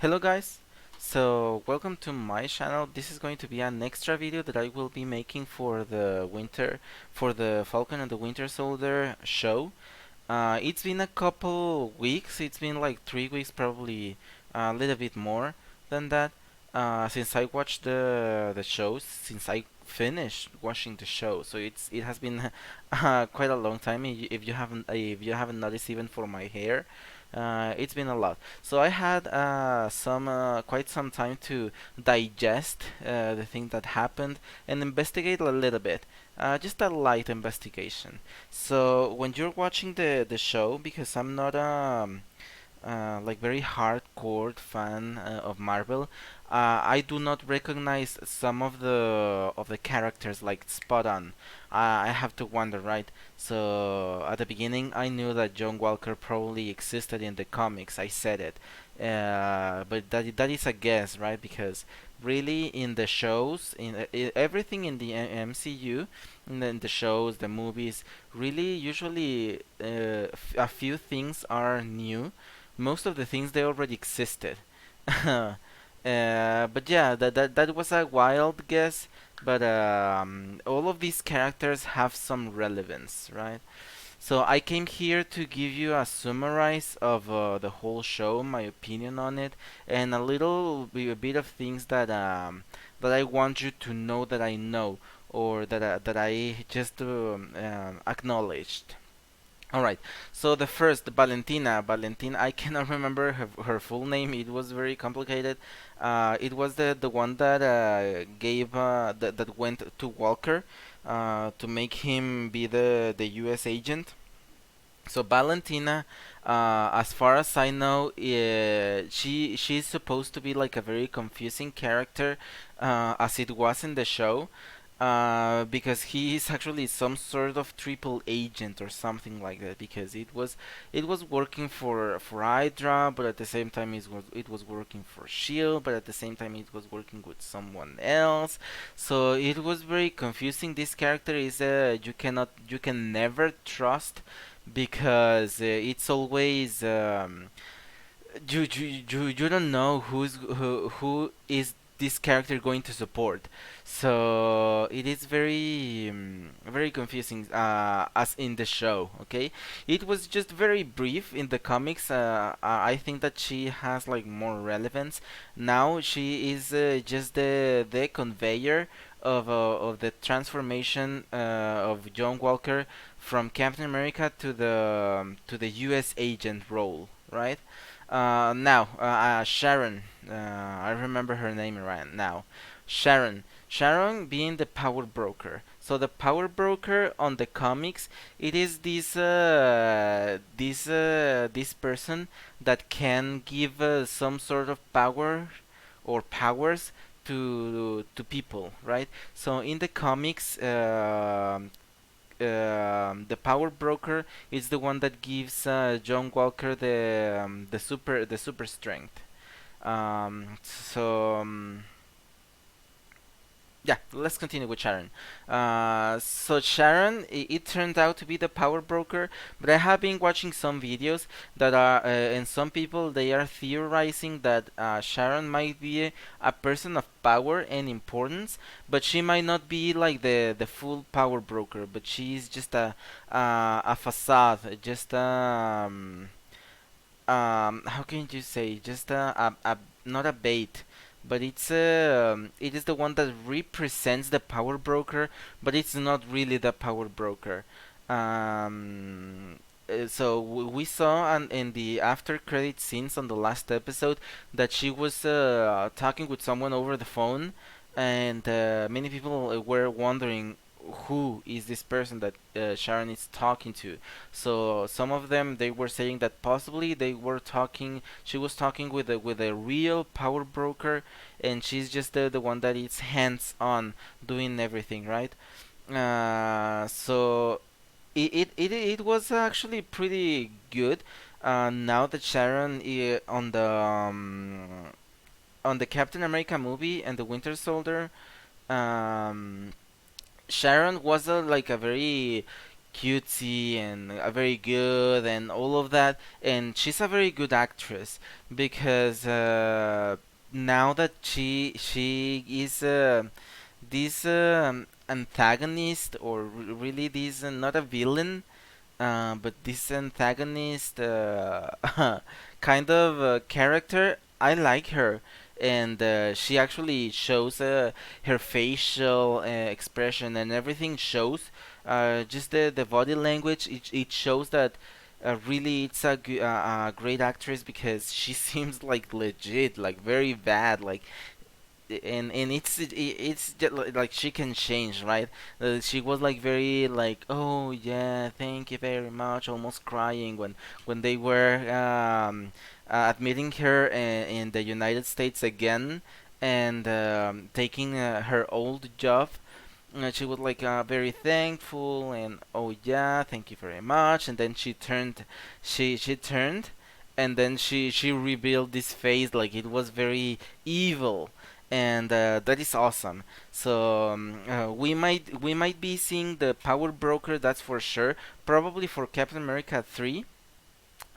Hello guys, so welcome to my channel. This is going to be an extra video that I will be making for the Falcon and the Winter Soldier show. It's been a couple weeks, it's been like 3 weeks, probably a little bit more than that, since I watched the shows, since I finished watching the show. So it has been quite a long time. If you haven't noticed, even for my hair, it's been a lot. So I had some quite some time to digest the thing that happened and investigate a little bit. Just a light investigation. So when you're watching the show, because I'm not like very hardcore fan of Marvel, I do not recognize some of the characters like spot on. I have to wonder, right? So at the beginning, I knew that John Walker probably existed in the comics. I said it, but that is a guess, right? Because really, in the shows, everything in the MCU, in the shows, the movies, really usually a few things are new. Most of the things they already existed. But yeah, that was a wild guess. But all of these characters have some relevance, right? So I came here to give you a summarize of the whole show, my opinion on it, and a bit of things that I want you to know that I know, or that I just acknowledged. All right. So the first, Valentina, I cannot remember her full name. It was very complicated. It was the one that that went to Walker to make him be the U.S. agent. So Valentina, as far as I know, she's supposed to be like a very confusing character, as it was in the show, because he is actually some sort of triple agent or something like that. Because it was working for Hydra, but at the same time it was working for Shield, but at the same time it was working with someone else. So it was very confusing. This character is you can never trust because it's always you don't know who is this character going to support. So it is very confusing as in the show. Okay, it was just very brief in the comics. I think that she has like more relevance now. She is just the conveyor of the transformation of John Walker from Captain America to the U.S. agent role, right? Now, Sharon. I remember her name right now. Sharon. Sharon being the power broker. So the power broker on the comics, it is this person that can give some sort of power or powers to people, right? So in the comics, the power broker is the one that gives John Walker the super strength. So yeah, let's continue with Sharon. So Sharon, it turned out to be the power broker, but I have been watching some videos that are, and some people they are theorizing that Sharon might be a person of power and importance, but she might not be like the full power broker, but she's just a facade, just how can you say, just not a bait, but it is the one that represents the power broker, but it's not really the power broker. So we saw in the after credit scenes on the last episode that she was talking with someone over the phone, and many people were wondering who is this person that Sharon is talking to. So some of them they were saying that possibly she was talking with a real power broker, and she's just the one that is hands on doing everything, right? So it was actually pretty good. Now that Sharon on the Captain America movie and the Winter Soldier, um, Sharon was like a very cutesy and very good and all of that. And she's a very good actress because now that she is this antagonist, or really this not a villain, but this antagonist kind of character, I like her, and she actually shows her facial expression and everything shows. Just the body language, it shows that really it's a great actress because she seems like legit, like very bad, like and it's just like she can change, right? She was like very like, oh yeah, thank you very much, almost crying when they were admitting her in the United States again, and taking her old job. She was like very thankful and, oh yeah, thank you very much, and then she turned, and then she revealed this face like it was very evil, and that is awesome. So we might be seeing the Power Broker, that's for sure. Probably for Captain America 3.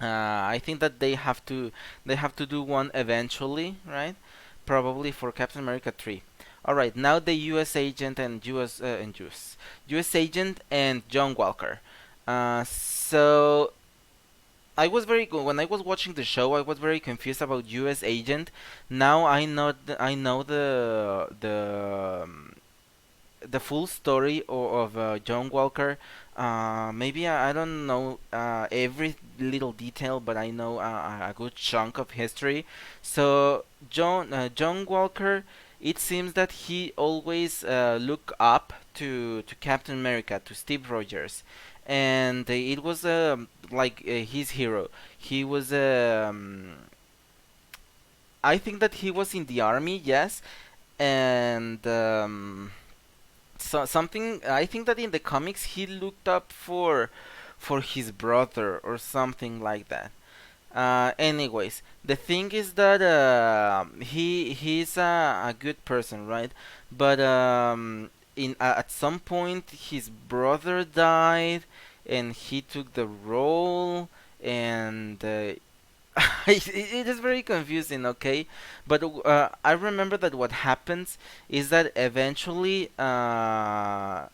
I think that they have to do one eventually, right? Probably for Captain America 3. All right, now the U.S. agent and U.S. agent and John Walker. So I was very good when I was watching the show. I was very confused about U.S. agent. Now I know the full story of John Walker. Maybe I don't know every little detail, but I know a good chunk of history. So John Walker, it seems that he always looked up to Captain America, to Steve Rogers, and it was like his hero. He was I think that he was in the army, yes, and something. I think that in the comics he looked up for his brother or something like that. Anyways, the thing is that he's a good person, right? But at some point his brother died, and he took the role, and it is very confusing, okay? But I remember that what happens is that eventually John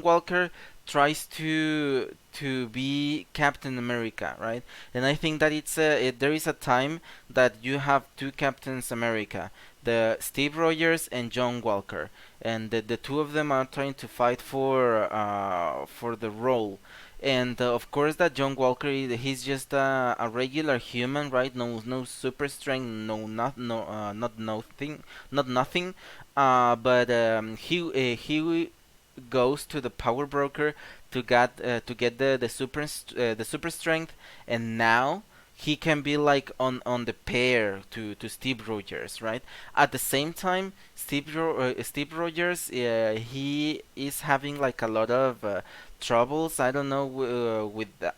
Walker tries to be Captain America, right? And I think that there is a time that you have two Captains America, the Steve Rogers and John Walker, and the two of them are trying to fight for the role. And of course that John Walker, he's just a regular human, right? No super strength, not nothing, not nothing. But he goes to the power broker to get the super strength, and now he can be like on the pair to Steve Rogers, right? At the same time, Steve Rogers, he is having like a lot of troubles. I don't know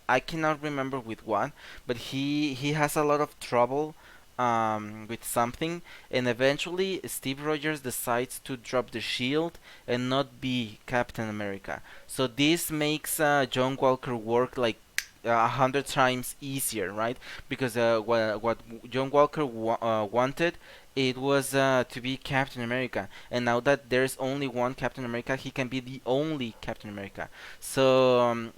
I cannot remember with what, but he has a lot of trouble with something, and eventually Steve Rogers decides to drop the shield and not be Captain America. So this makes John Walker work like 100 times easier, right? Because what John Walker wanted, it was to be Captain America, and now that there's only one Captain America, he can be the only Captain America. So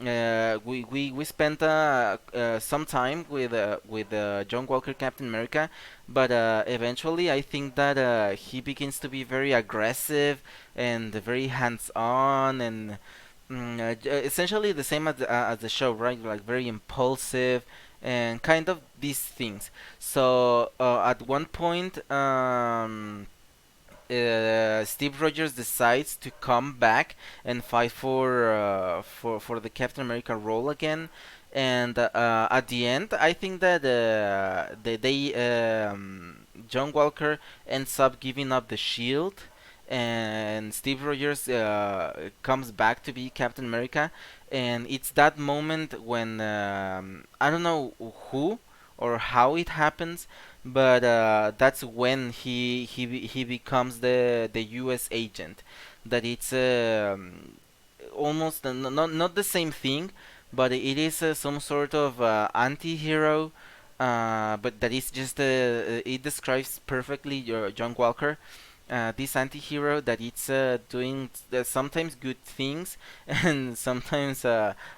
we spent some time with John Walker Captain America, but eventually I think that he begins to be very aggressive and very hands-on, and essentially the same as the show, right? Like very impulsive and kind of these things. So at one point, Steve Rogers decides to come back and fight for the Captain America role again. And at the end, I think that John Walker ends up giving up the shield, and Steve Rogers comes back to be Captain America. And it's that moment when I don't know who or how it happens, but that's when he becomes the U.S. agent. That it's almost not the same thing, but it is some sort of anti-hero. But that is just it describes perfectly your John Walker, this anti-hero that it's doing sometimes good things and sometimes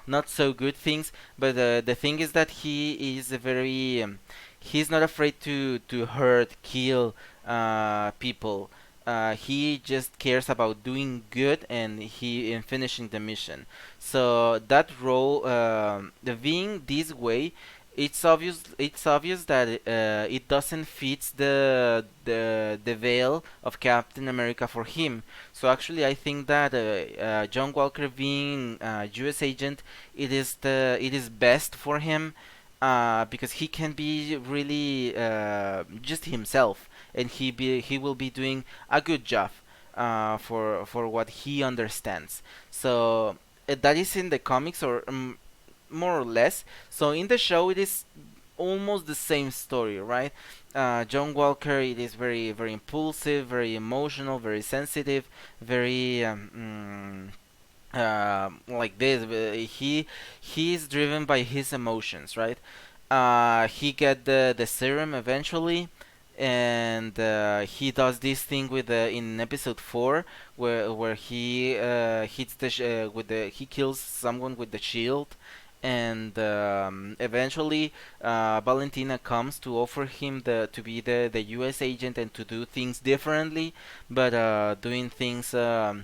not so good things. But the thing is that he is a very he's not afraid to hurt, kill people. He just cares about doing good and he in finishing the mission. So that role, the being this way, it's obvious. It's obvious that it doesn't fit the veil of Captain America for him. So actually, I think that John Walker being U.S. agent, it is best for him because he can be really just himself, and he will be doing a good job for what he understands. So that is in the comics, or more or less. So in the show, it is almost the same story, right? John Walker, it is very, very impulsive, very emotional, very sensitive, very like this. He is driven by his emotions, right? He get the serum eventually, and he does this thing with the in episode 4 where he hits with the he kills someone with the shield, and eventually Valentina comes to offer him to be the U.S. agent and to do things differently, but doing things uh,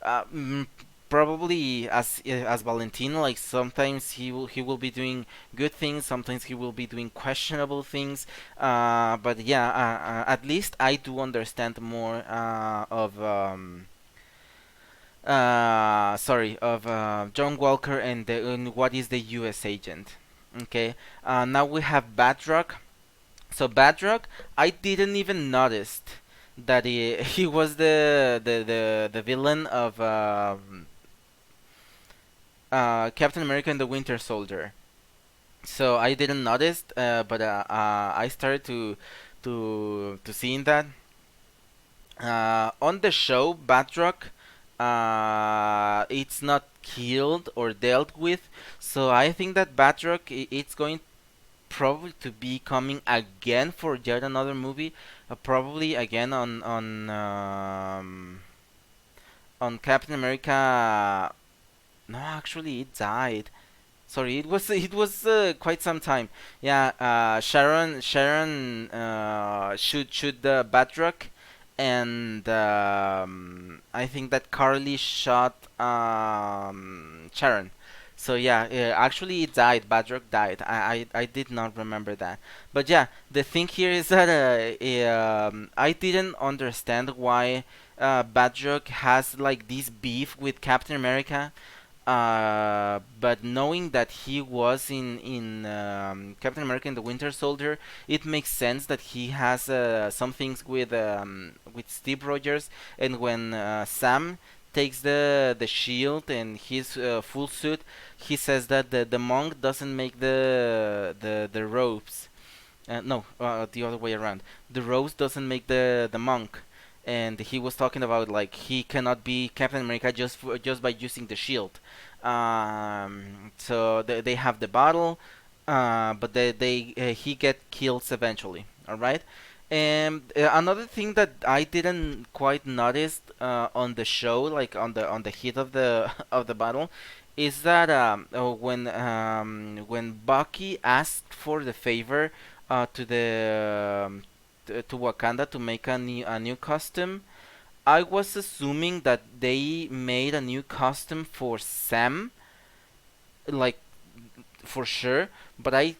mm, probably as Valentino. Like sometimes he will be doing good things, sometimes he will be doing questionable things. But yeah, at least I do understand more of sorry, of John Walker and what is the U.S. agent. Okay, now we have Batroc. So Batroc, I didn't even notice that he was the villain of Captain America and the Winter Soldier. So I didn't notice, but I started to seeing that on the show. Batroc, it's not killed or dealt with, so I think that Batroc it's going probably to be coming again for yet another movie, probably again on Captain America. No, actually, it died. Sorry, it was quite some time. Yeah, Sharon shoot the Batroc, and I think that Carly shot Sharon. So yeah, actually it died. Batroc died. I did not remember that. But yeah, the thing here is that I didn't understand why Batroc has like this beef with Captain America, but knowing that he was in Captain America and the Winter Soldier, it makes sense that he has some things with Steve Rogers. And when Sam takes the shield and his full suit, he says that the monk doesn't make the robes. No, the other way around. The rose doesn't make the monk, and he was talking about like he cannot be Captain America just by using the shield. So they have the battle, but they he get killed eventually. All right. And another thing that I didn't quite notice on the show, like on the heat of the of the battle, is that when Bucky asked for the favor to the to Wakanda to make a new costume, I was assuming that they made a new costume for Sam, like for sure, but I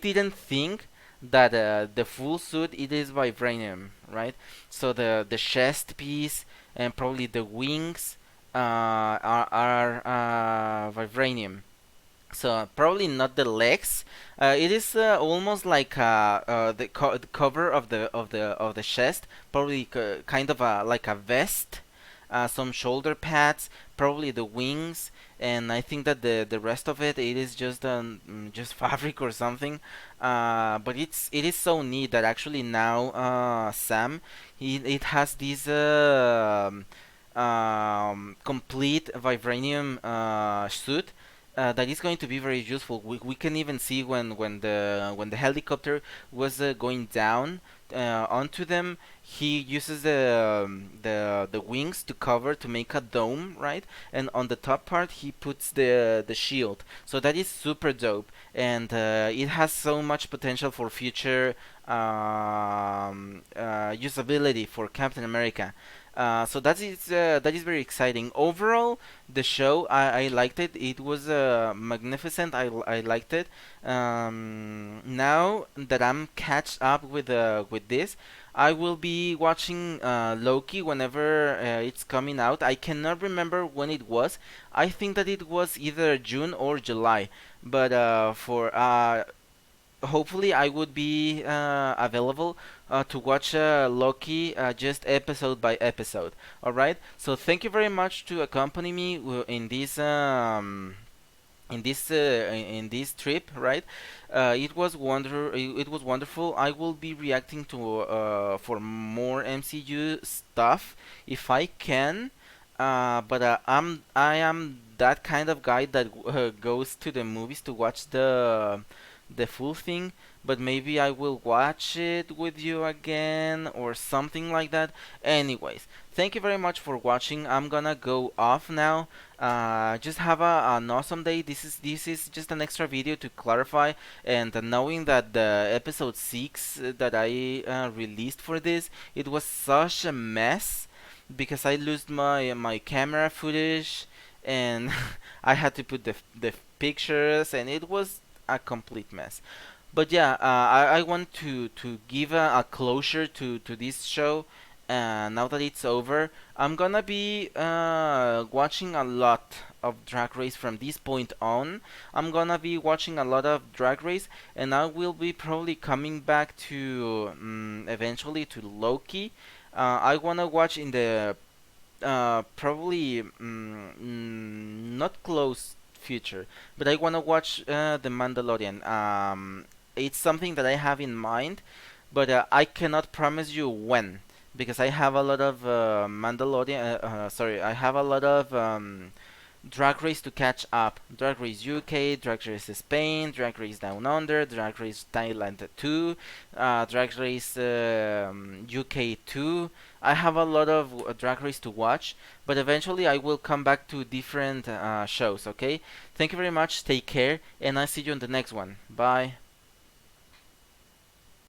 didn't think that the full suit it is vibranium, right? So the chest piece and probably the wings are vibranium. So probably not the legs. It is almost like the cover of the chest. Probably kind of like a vest. Some shoulder pads. Probably the wings. And I think that the rest of it is just fabric or something. But it is so neat that actually now Sam it has this complete vibranium suit. That is going to be very useful. We can even see when the helicopter was going down onto them, he uses the wings to cover to make a dome, right? And on the top part, he puts the shield. So that is super dope, and it has so much potential for future usability for Captain America. So that is very exciting. Overall, the show I liked it. It was magnificent. I liked it. Now that I'm catch up with this, I will be watching Loki whenever it's coming out. I cannot remember when it was. I think that it was either June or July. But for hopefully I would be available to watch Loki just episode by episode. All right. So thank you very much to accompany me in this trip, right? It was wonderful. I will be reacting to for more MCU stuff if I can. But I am that kind of guy that goes to the movies to watch the full thing. But maybe I will watch it with you again or something like that. Anyways, thank you very much for watching. I'm gonna go off now. Just have an awesome day. This is just an extra video to clarify, and knowing that the episode 6 that I released for this, it was such a mess because I lost my camera footage, and I had to put the pictures, and it was a complete mess. But yeah, I want to give a closure to this show. Now that it's over, I'm gonna be watching a lot of Drag Race from this point on. I'm gonna be watching a lot of Drag Race, and I will be probably coming back to eventually to Loki. I wanna watch in the probably not close future, but I wanna watch the Mandalorian. It's something that I have in mind, but I cannot promise you when because I have a lot of Mandalorian. Sorry, I have a lot of Drag Race to catch up. Drag Race UK, Drag Race Spain, Drag Race Down Under, Drag Race Thailand 2, Drag Race UK 2. I have a lot of Drag Race to watch, but eventually I will come back to different shows, okay? Thank you very much, take care, and I'll see you on the next one. Bye.